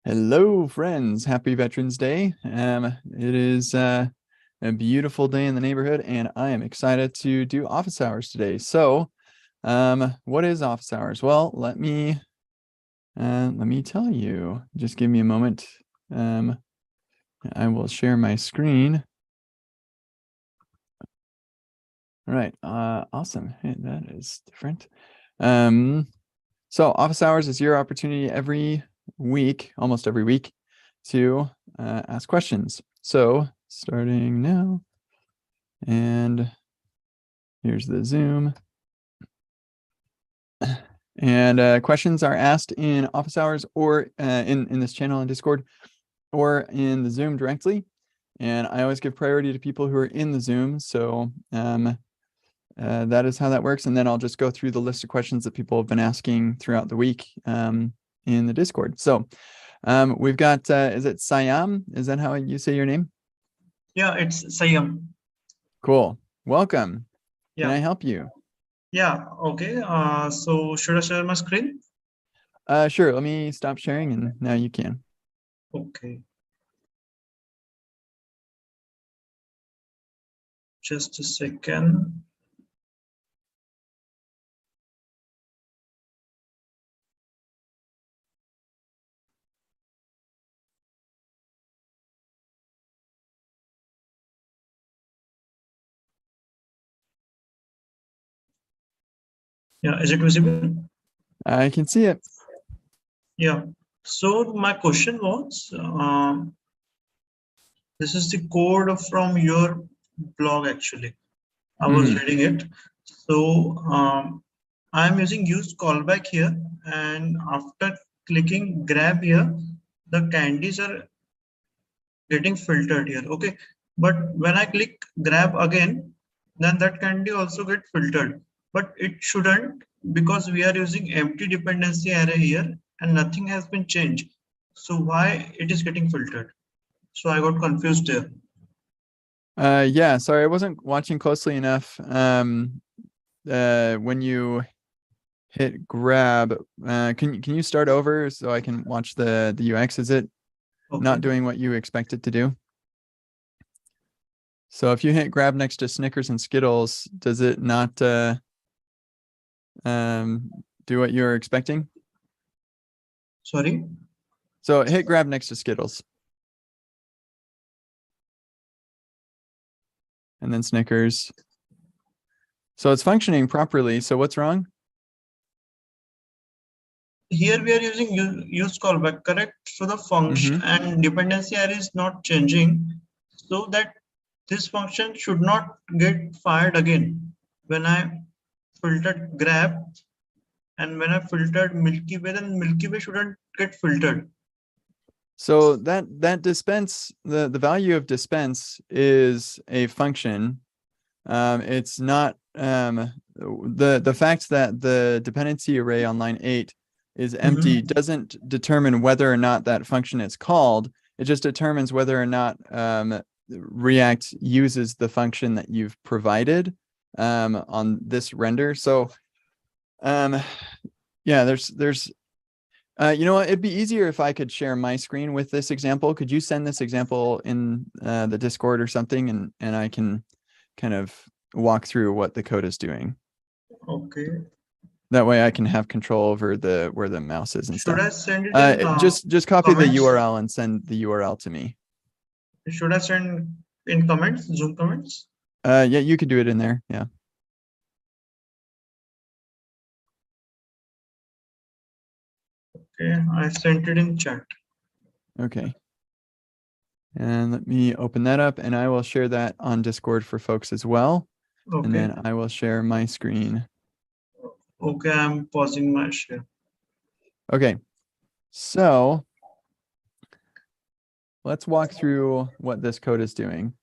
Hello, friends. Happy Veterans Day. It is a beautiful day in the neighborhood, and I am excited to do office hours today. So, what is office hours? Well, let me tell you. Just give me a moment. I will share my screen. All right. Awesome. Hey, that is different. So office hours is your opportunity every week, almost every week, to ask questions. So starting now, and here's the Zoom. And questions are asked in office hours or in this channel in Discord or in the Zoom directly. And I always give priority to people who are in the Zoom. So that is how that works. And then I'll just go through the list of questions that people have been asking throughout the week in the Discord. So we've got, is it Siam? Is that how you say your name? Yeah, it's Siam. Cool. Welcome. Yeah. Can I help you? Yeah, okay. So should I share my screen? Sure. Let me stop sharing and now you can. Okay. Just a second. Yeah, is it visible? I can see it. Yeah. So my question was, this is the code from your blog actually. I was reading it. So I'm using used callback here, and after clicking grab here, the candies are getting filtered here. Okay, but when I click grab again, then that candy also get filtered, but it shouldn't, because we are using empty dependency array here and nothing has been changed. So why it is getting filtered? So I got confused there. Yeah, sorry, I wasn't watching closely enough. When you hit grab, can you start over so I can watch the UX? Is it not doing what you expect it to do? So if you hit grab next to Snickers and Skittles, does it not do what you're expecting? Sorry? So hit grab next to Skittles. And then Snickers. So it's functioning properly. So what's wrong? Here we are using use callback, correct? So the function and dependency array is not changing, so that this function should not get fired again when I filtered grab, and when I filtered Milky Way, then Milky Way shouldn't get filtered. So that dispense, the value of dispense is a function. It's not the fact that the dependency array on line 8 is empty doesn't determine whether or not that function is called. It just determines whether or not React uses the function that you've provided on this render. So yeah, there's you know what, it'd be easier if I could share my screen with this example. Could you send this example in the Discord or something, and I can kind of walk through what the code is doing? Okay. That way I can have control over where the mouse is and Should stuff. I send it in Just copy comments? the URL and send the URL to me. Should I send in comments, Zoom comments? Yeah, you could do it in there. Yeah. Okay, I sent it in chat. Okay. And let me open that up, and I will share that on Discord for folks as well. Okay. And then I will share my screen. Okay, I'm pausing my share. Okay, so let's walk through what this code is doing.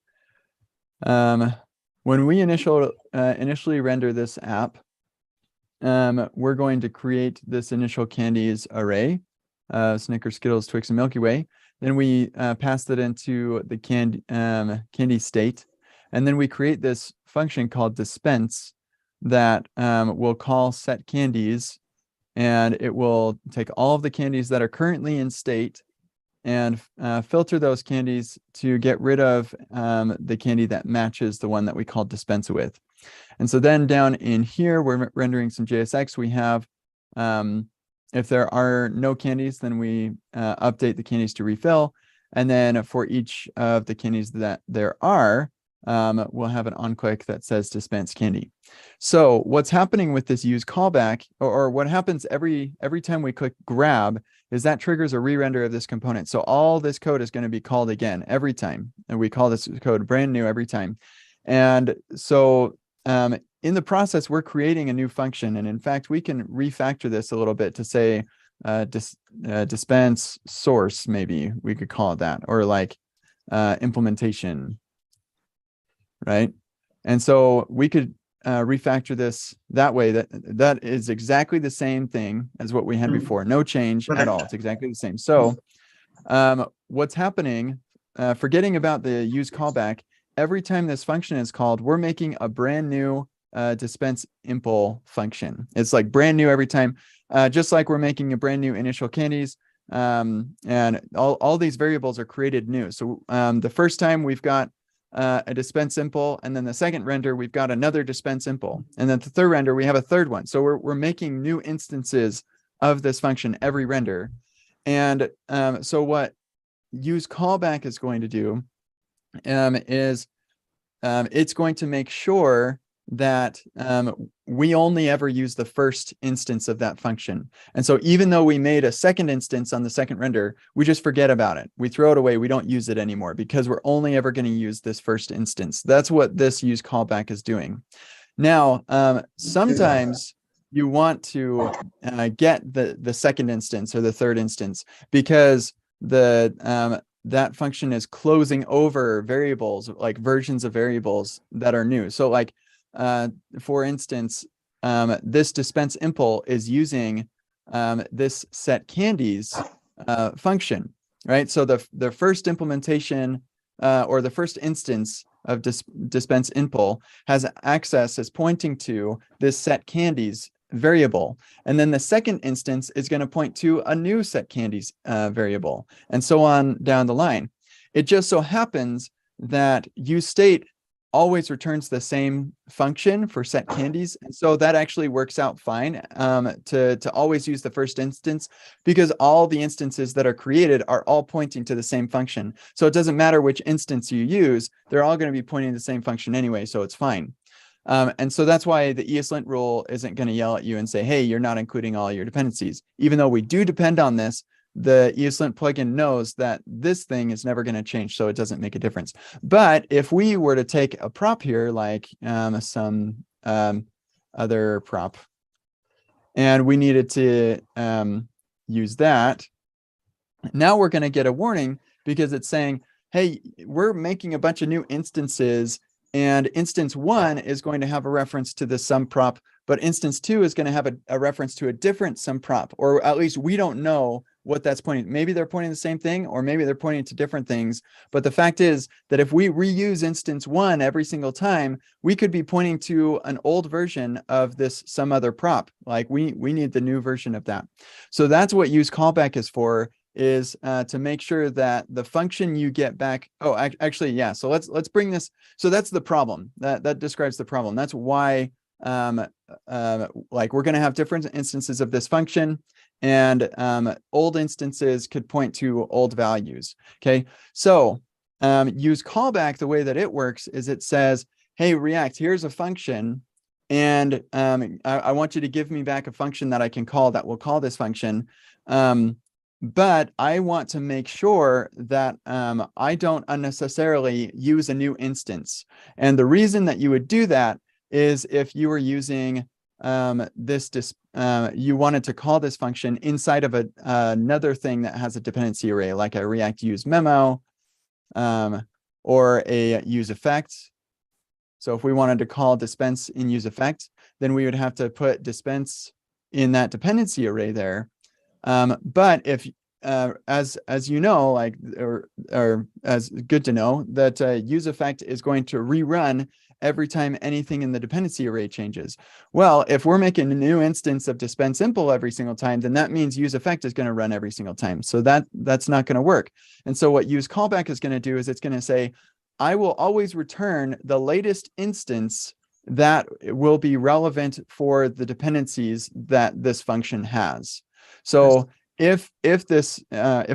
When we initially render this app, we're going to create this initial candies array, Snickers, Skittles, Twix, and Milky Way. Then we pass that into the candy state. And then we create this function called dispense that will call set candies, and it will take all of the candies that are currently in state and filter those candies to get rid of the candy that matches the one that we call dispense with. And so then down in here, we're rendering some JSX. We have, if there are no candies, then we update the candies to refill. And then for each of the candies that there are, we'll have an on-click that says dispense candy. So what's happening with this use callback, or what happens every time we click grab, is that triggers a re-render of this component. So all this code is going to be called again every time. And we call this code brand new every time. And so in the process, we're creating a new function. And in fact, we can refactor this a little bit to say dispense source, maybe we could call it that, or like implementation, right? And so we could refactor this that way. That is exactly the same thing as what we had before. No change at all. It's exactly the same. So what's happening, forgetting about the use callback, every time this function is called, we're making a brand new dispense impl function. It's like brand new every time, just like we're making a brand new initial candies. And all these variables are created new. So the first time we've got a dispense impl, and then the second render, we've got another dispense impl. And then the third render, we have a third one. So we're making new instances of this function every render. And so what use callback is going to do is it's going to make sure that we only ever use the first instance of that function. And so even though we made a second instance on the second render, we just forget about it. We throw it away. We don't use it anymore because we're only ever going to use this first instance. That's what this use callback is doing. Now, sometimes you want to get the second instance or the third instance because that function is closing over variables, like versions of variables that are new. So like, for instance, this dispense impl is using this set candies function, right? So the first implementation or the first instance of dispense impl has access as pointing to this set candies variable. And then the second instance is going to point to a new set candies variable, and so on down the line. It just so happens that useState always returns the same function for set candies. And so that actually works out fine to always use the first instance, because all the instances that are created are all pointing to the same function. So it doesn't matter which instance you use, they're all going to be pointing to the same function anyway, so it's fine. And so that's why the ESLint rule isn't going to yell at you and say, hey, you're not including all your dependencies. Even though we do depend on this, the ESLint plugin knows that this thing is never going to change, so it doesn't make a difference. But if we were to take a prop here, like some other prop, and we needed to use that, now we're going to get a warning because it's saying, hey, we're making a bunch of new instances, and instance 1 is going to have a reference to the sum prop, but instance 2 is going to have a reference to a different sum prop, or at least we don't know what that's pointing. Maybe they're pointing the same thing, or maybe they're pointing to different things. But the fact is that if we reuse instance 1 every single time, we could be pointing to an old version of this some other prop. Like we need the new version of that. So that's what use callback is for, is to make sure that the function you get back. Oh, actually, yeah. So let's bring this. So that's the problem. That describes the problem. That's why like we're going to have different instances of this function, and old instances could point to old values. Okay, so use callback, the way that it works is it says, hey, React, here's a function, and I want you to give me back a function that I can call that will call this function. But I want to make sure that I don't unnecessarily use a new instance. And the reason that you would do that is if you were using you wanted to call this function inside of another thing that has a dependency array, like a React use memo or a use effect. So if we wanted to call dispense in use effect, then we would have to put dispense in that dependency array there. But if as you know, like or as good to know that use effect is going to rerun every time anything in the dependency array changes? Well, if we're making a new instance of dispense simple every single time, then that means use effect is going to run every single time. So that's not going to work. And so what use callback is going to do is it's going to say, I will always return the latest instance that will be relevant for the dependencies that this function has. So if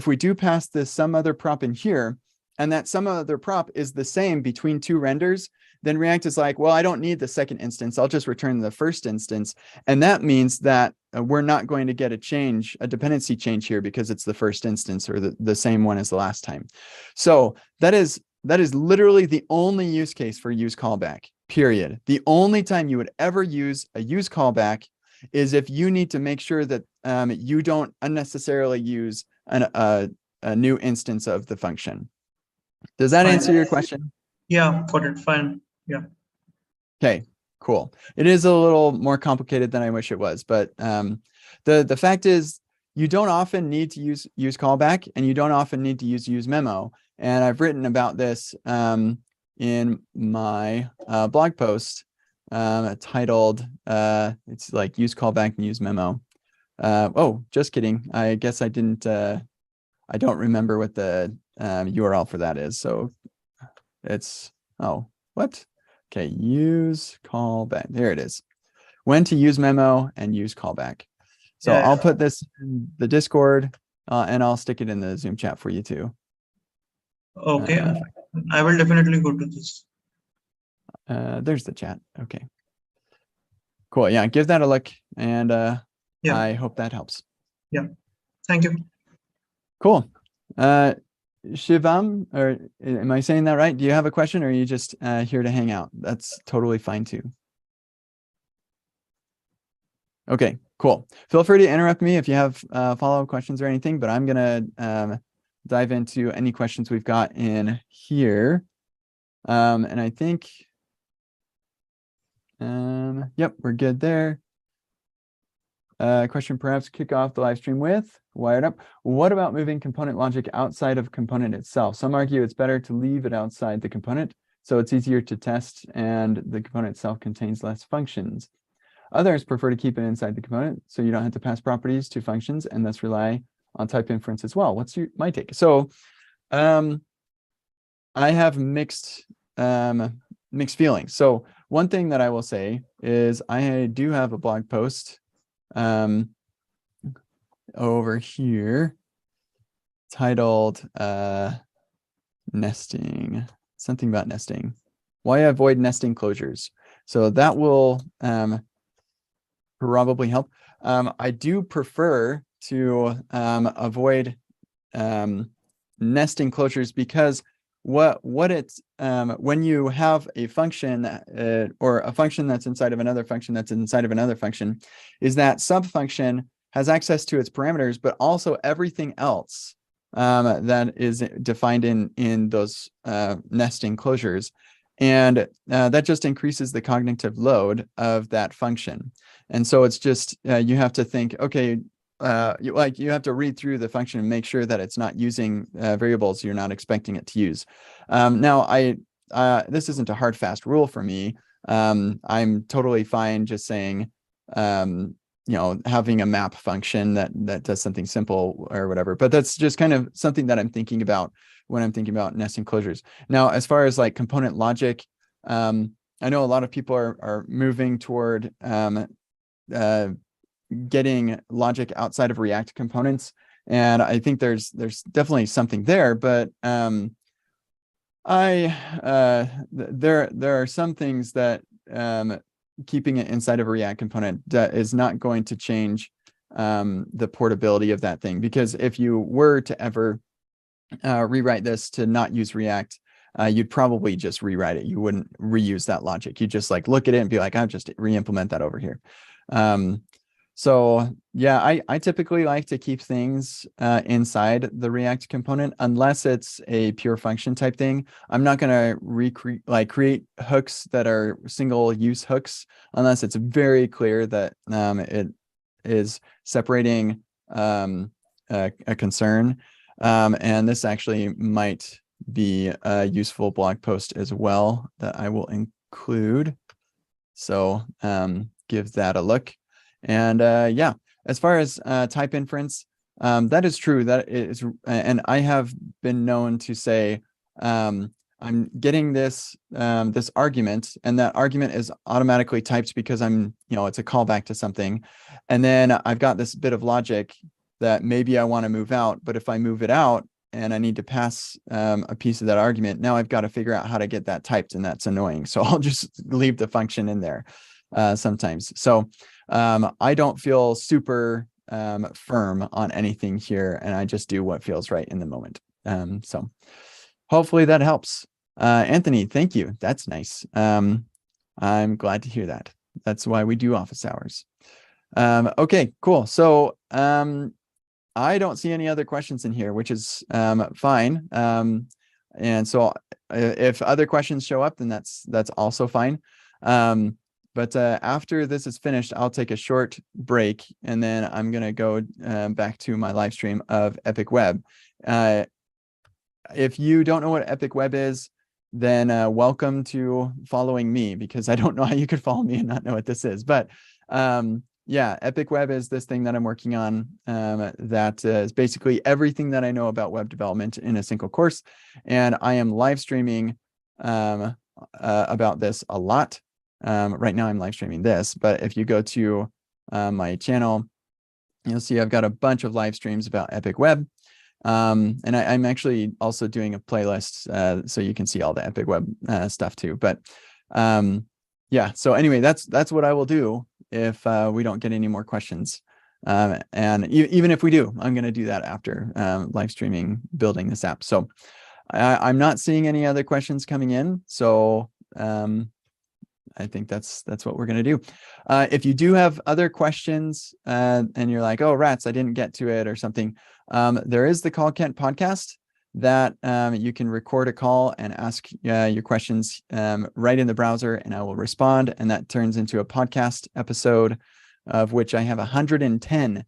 we do pass this some other prop in here, and that some other prop is the same between two renders, then React is like, well, I don't need the second instance. I'll just return the first instance. And that means that we're not going to get a dependency change here because it's the first instance or the same one as the last time. So that is literally the only use case for use callback, period. The only time you would ever use a use callback is if you need to make sure that you don't unnecessarily use a new instance of the function. Does that answer your question? Yeah, got it. Fine. Yeah. Okay, cool. It is a little more complicated than I wish it was, but the fact is you don't often need to use callback, and you don't often need to use memo. And I've written about this in my blog post titled it's like use callback and use memo. Oh, just kidding. I guess I didn't. I don't remember what the URL for that is. So it's, oh, what? Okay, use callback. There it is. When to use memo and use callback. So Yeah, I'll put this in the Discord and I'll stick it in the Zoom chat for you too. okay. I will definitely go to this. There's the chat. Okay. Cool. Yeah, give that a look, and Yeah. I hope that helps. Yeah. Thank you. Cool. Shivam, or am I saying that right? Do you have a question, or are you just here to hang out? That's totally fine too. Okay, cool. Feel free to interrupt me if you have follow-up questions or anything, but I'm gonna dive into any questions we've got in here. And I think, yep, we're good there. Question, perhaps kick off the live stream with wired up. What about moving component logic outside of component itself? Some argue it's better to leave it outside the component, so it's easier to test and the component itself contains less functions. Others prefer to keep it inside the component, so you don't have to pass properties to functions and thus rely on type inference as well. What's my take? So I have mixed feelings. So one thing that I will say is I do have a blog post over here titled nesting, something about nesting, why avoid nesting closures. So that will probably help. I do prefer to avoid nesting closures because what it's when you have a function or a function that's inside of another function that's inside of another function, is that subfunction has access to its parameters, but also everything else that is defined in those nesting closures. And that just increases the cognitive load of that function. And so it's just, you have to think, okay, you have to read through the function and make sure that it's not using variables you're not expecting it to use. Now, this isn't a hard, fast rule for me. I'm totally fine just saying, having a map function that does something simple or whatever. But that's just kind of something that I'm thinking about when I'm thinking about nesting closures. Now, as far as like component logic, I know a lot of people are moving toward getting logic outside of React components, and I think there's definitely something there, but there are some things that keeping it inside of a React component is not going to change the portability of that thing, because if you were to ever rewrite this to not use React, you'd probably just rewrite it. You wouldn't reuse that logic. You just like look at it and be like, I'll just re-implement that over here. So yeah, I typically like to keep things inside the React component unless it's a pure function type thing. I'm not going to create hooks that are single use hooks unless it's very clear that it is separating a concern. And this actually might be a useful blog post as well that I will include. So give that a look. And yeah, as far as type inference, that is true. That is, and I have been known to say, I'm getting this this argument, and that argument is automatically typed because it's a callback to something. And then I've got this bit of logic that maybe I want to move out, but if I move it out and I need to pass a piece of that argument, now I've got to figure out how to get that typed, and that's annoying. So I'll just leave the function in there sometimes. So I don't feel super firm on anything here, and I just do what feels right in the moment. So hopefully that helps. Anthony, thank you. That's nice. I'm glad to hear that. That's why we do office hours. Okay, cool. So I don't see any other questions in here, which is fine. And so if other questions show up, then that's also fine. But after this is finished, I'll take a short break, and then I'm going to go back to my live stream of Epic Web. If you don't know what Epic Web is, then welcome to following me, because I don't know how you could follow me and not know what this is. But yeah, Epic Web is this thing that I'm working on that is basically everything that I know about web development in a single course. And I am live streaming about this a lot. Right now I'm live streaming this, but if you go to my channel, you'll see I've got a bunch of live streams about Epic Web. And I'm actually also doing a playlist so you can see all the Epic Web stuff too. But yeah, so anyway, that's what I will do if we don't get any more questions. And even if we do, I'm going to do that after live streaming building this app. So I'm not seeing any other questions coming in. So I think that's what we're going to do. If you do have other questions and you're like, oh, rats, I didn't get to it or something, there is the Call Kent podcast that you can record a call and ask your questions right in the browser, and I will respond. And that turns into a podcast episode, of which I have 110.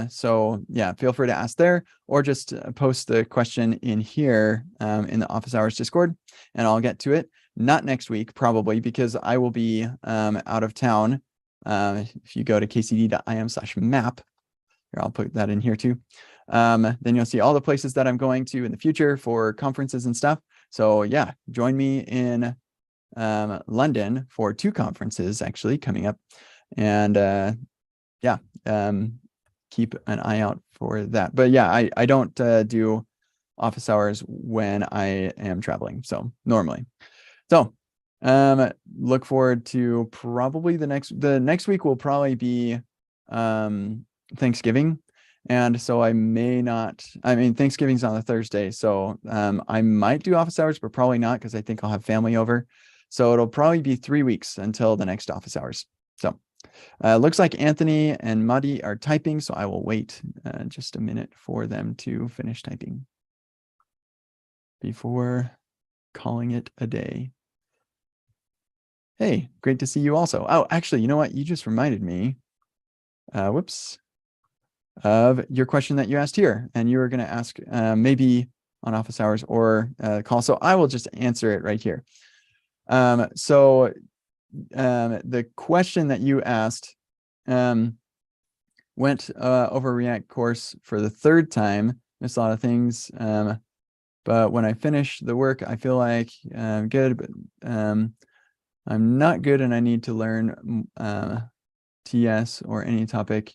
So yeah, feel free to ask there, or just post the question in here in the Office Hours Discord, and I'll get to it. Not next week, probably, because I will be out of town. If you go to kcd.im/map, here, I'll put that in here too. Then you'll see all the places that I'm going to in the future for conferences and stuff. So yeah, join me in London for 2 conferences actually coming up. And yeah, keep an eye out for that. But yeah, I don't do office hours when I am traveling, so normally. So look forward to probably the next week will probably be Thanksgiving. And so I may not, Thanksgiving's on a Thursday. So I might do office hours, but probably not, because I think I'll have family over. So it'll probably be 3 weeks until the next office hours. So looks like Anthony and Muddy are typing. So I will wait just a minute for them to finish typing before calling it a day. Hey, great to see you also. Oh, actually, you know what? You just reminded me, whoops, of your question that you asked here. And you were going to ask maybe on office hours or call. So I will just answer it right here. So the question that you asked went over React course for the 3rd time. Missed a lot of things. But when I finish the work, I feel like I'm good, but I'm not good, and I need to learn TS or any topic,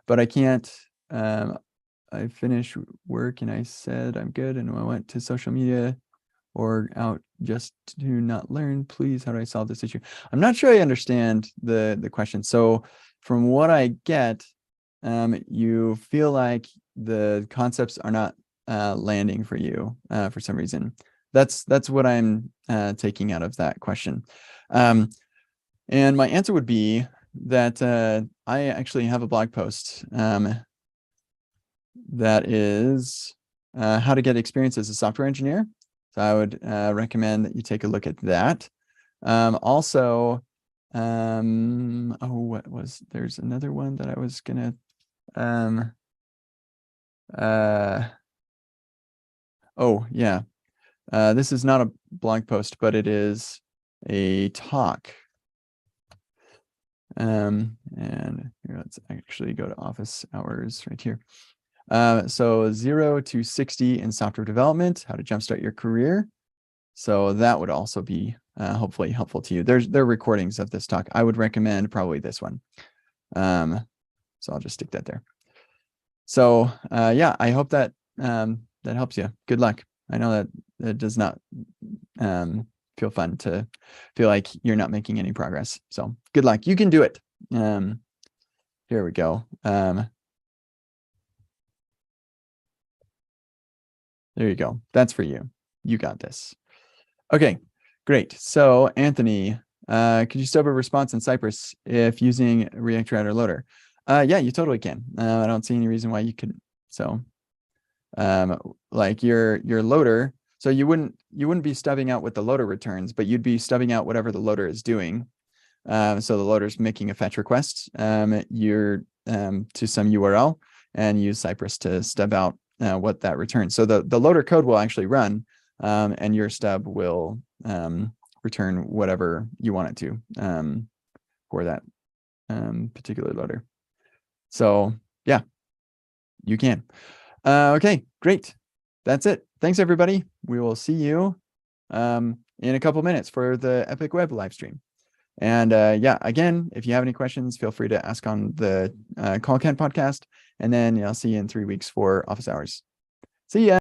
but I can't. I finished work and I said I'm good, and I went to social media or out just to not learn. Please, how do I solve this issue? I'm not sure I understand the question. So from what I get, you feel like the concepts are not landing for you for some reason. That's what I'm taking out of that question. And my answer would be that I actually have a blog post that is how to get experience as a software engineer. So I would recommend that you take a look at that. Also, there's another one that I was gonna, oh yeah, this is not a blog post, but it is a talk. And here, let's actually go to office hours right here. So 0 to 60 in software development, how to jumpstart your career. So that would also be hopefully helpful to you. There are recordings of this talk. I would recommend probably this one. So I'll just stick that there. So yeah, I hope that that helps you. Good luck. I know that it does not feel fun to feel like you're not making any progress. So good luck. You can do it. Here we go. There you go. That's for you. You got this. Okay, great. So Anthony, could you stub a response in Cypress if using React Router Loader? Yeah, you totally can. I don't see any reason why you couldn't. So like your loader, so you wouldn't be stubbing out what the loader returns, but you'd be stubbing out whatever the loader is doing. So the loader's making a fetch request to some URL, and use Cypress to stub out what that returns. So the loader code will actually run, and your stub will return whatever you want it to for that particular loader. So yeah, you can. Okay, great. That's it. Thanks, everybody. We will see you in a couple minutes for the Epic Web live stream. And yeah, again, if you have any questions, feel free to ask on the Call Kent podcast. And then I'll see you in 3 weeks for office hours. See ya.